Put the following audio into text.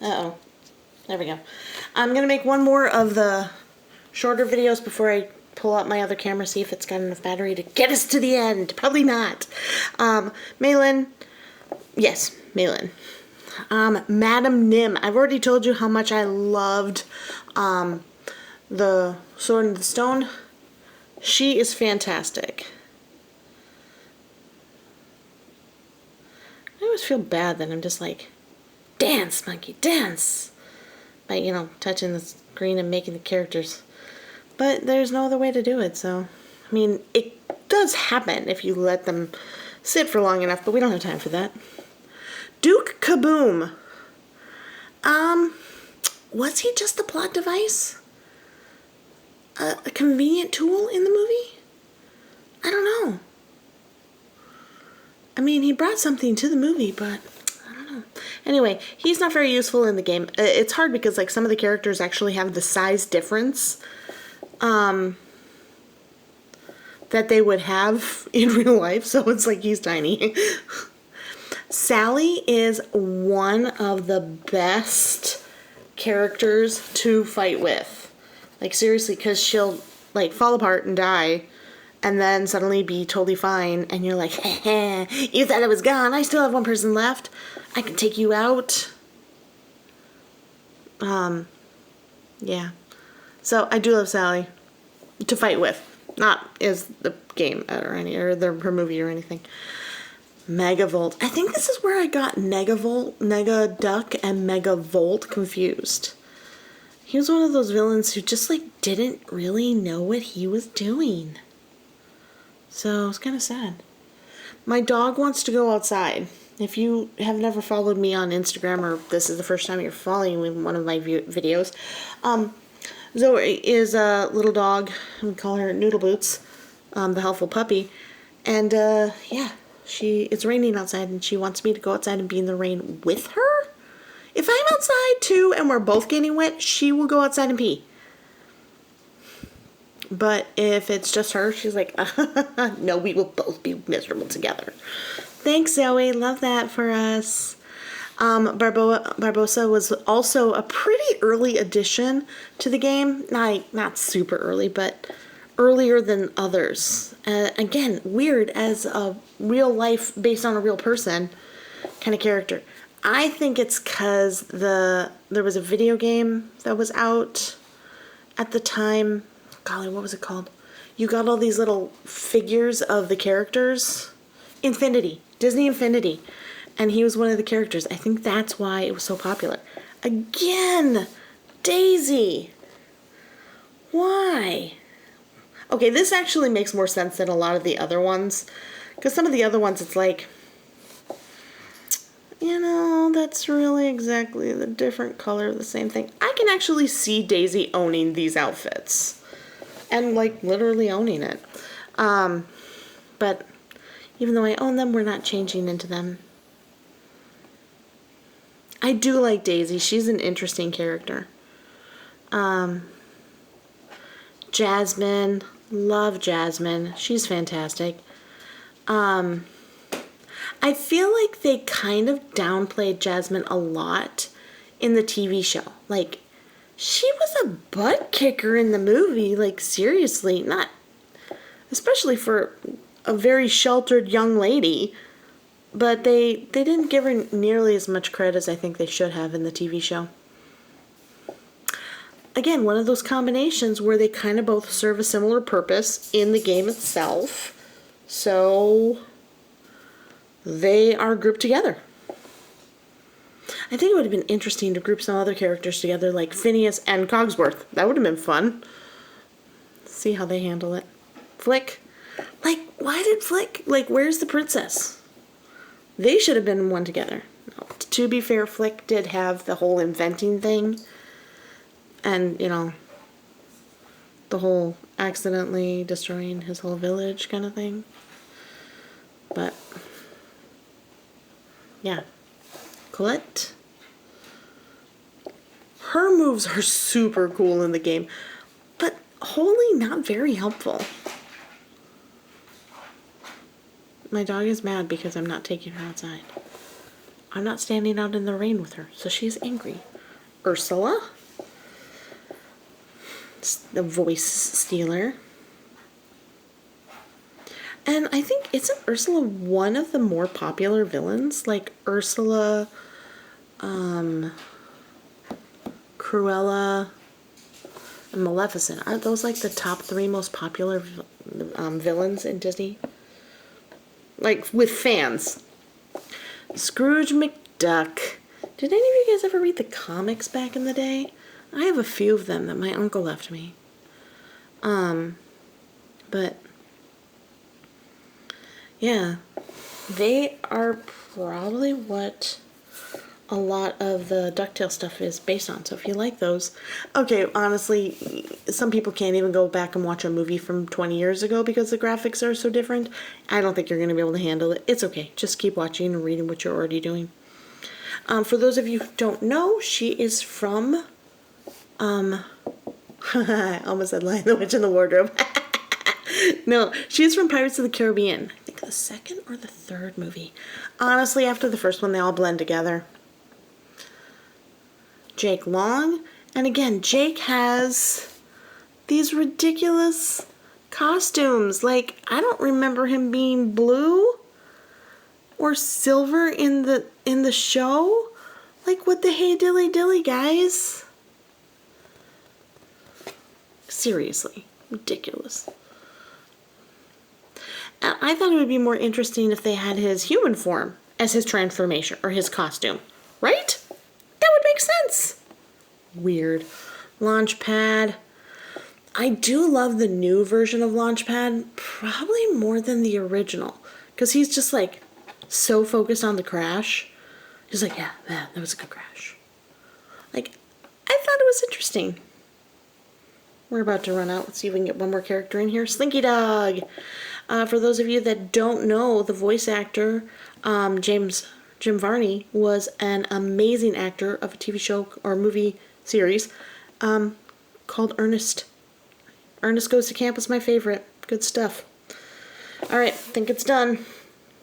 Uh-oh. There we go. I'm going to make one more of the shorter videos before I pull out my other camera, see if it's got enough battery to get us to the end. Probably not. Malin. Yes, Malin. Madam Nim. I've already told you how much I loved the Sword in the Stone. She is fantastic. I always feel bad that I'm just like, dance, monkey, dance. By, you know, touching the screen and making the characters. But there's no other way to do it, so. I mean, it does happen if you let them sit for long enough, but we don't have time for that. Duke Kaboom. Was he just a plot device? A convenient tool in the movie? I don't know. I mean, he brought something to the movie, but I don't know. Anyway, he's not very useful in the game. It's hard because, like, some of the characters actually have the size difference that they would have in real life, so it's like he's tiny. Sally is one of the best characters to fight with. Like, seriously, because she'll, like, fall apart and die, and then suddenly be totally fine, and you're like, heh, you thought I was gone, I still have one person left, I can take you out. Yeah. So, I do love Sally to fight with, not as the game or her movie or anything. Megavolt. I think this is where I got Negaduck and Megavolt confused. He was one of those villains who just, like, didn't really know what he was doing. So, it's kind of sad. My dog wants to go outside. If you have never followed me on Instagram, or this is the first time you're following me in one of my videos, Zoe is a little dog. We call her Noodle Boots, the helpful puppy. And, yeah. It's raining outside and she wants me to go outside and be in the rain with her. If I'm outside too and we're both getting wet, she will go outside and pee. But if it's just her, she's like, no, we will both be miserable together. Thanks, Zoe. Love that for us. Barbossa was also a pretty early addition to the game. Not super early, but earlier than others. Again, weird as a real life, based on a real person kind of character. I think it's because there was a video game that was out at the time. Golly, what was it called? You got all these little figures of the characters. Infinity. Disney Infinity. And he was one of the characters. I think that's why it was so popular. Again! Daisy! Why? Okay, this actually makes more sense than a lot of the other ones. Because some of the other ones, it's like, you know, that's really exactly the different color of the same thing. I can actually see Daisy owning these outfits. And, like, literally owning it. But even though I own them, we're not changing into them. I do like Daisy. She's an interesting character. Jasmine. Love Jasmine. She's fantastic. I feel like they kind of downplayed Jasmine a lot in the TV show. Like, she was a butt kicker in the movie. Like, seriously, not... Especially for a very sheltered young lady. But they didn't give her nearly as much credit as I think they should have in the TV show. Again, one of those combinations where they kind of both serve a similar purpose in the game itself. So they are grouped together. I think it would have been interesting to group some other characters together, like Phineas and Cogsworth. That would have been fun. See how they handle it. Flick. Like, why did Flick... Like, where's the princess? They should have been one together. No, to be fair, Flick did have the whole inventing thing. And, you know, the whole accidentally destroying his whole village kind of thing. But, yeah. Colette. Her moves are super cool in the game, but wholly not very helpful. My dog is mad because I'm not taking her outside. I'm not standing out in the rain with her, so she's angry. Ursula, the voice stealer. And I think, isn't Ursula one of the more popular villains? Like Ursula, Cruella, and Maleficent. Aren't those like the top 3 most popular villains in Disney? Like with fans. Scrooge McDuck. Did any of you guys ever read the comics back in the day? I have a few of them that my uncle left me. But yeah, they are probably what a lot of the DuckTales stuff is based on. So if you like those, okay, honestly, some people can't even go back and watch a movie from 20 years ago because the graphics are so different. I don't think you're going to be able to handle it. It's okay. Just keep watching and reading what you're already doing. For those of you who don't know, she is from, I almost said Lion, the Witch, and the Wardrobe. No, she's from Pirates of the Caribbean. I think the 2nd or the 3rd movie. Honestly, after the first one, they all blend together. Jake Long. And again, Jake has these ridiculous costumes. Like, I don't remember him being blue or silver in the show. Like, what the hey dilly dilly, guys? Seriously, ridiculous. And I thought it would be more interesting if they had his human form as his transformation or his costume, right? That would make sense. Weird. Launchpad. I do love the new version of Launchpad, probably more than the original, because he's just like so focused on the crash. He's like, yeah, that was a good crash. Like, I thought it was interesting. We're about to run out. Let's see if we can get one more character in here. Slinky Dog. For those of you that don't know, the voice actor, Jim Varney, was an amazing actor of a TV show or movie series called Ernest. Ernest Goes to Camp was my favorite. Good stuff. All right, I think it's done.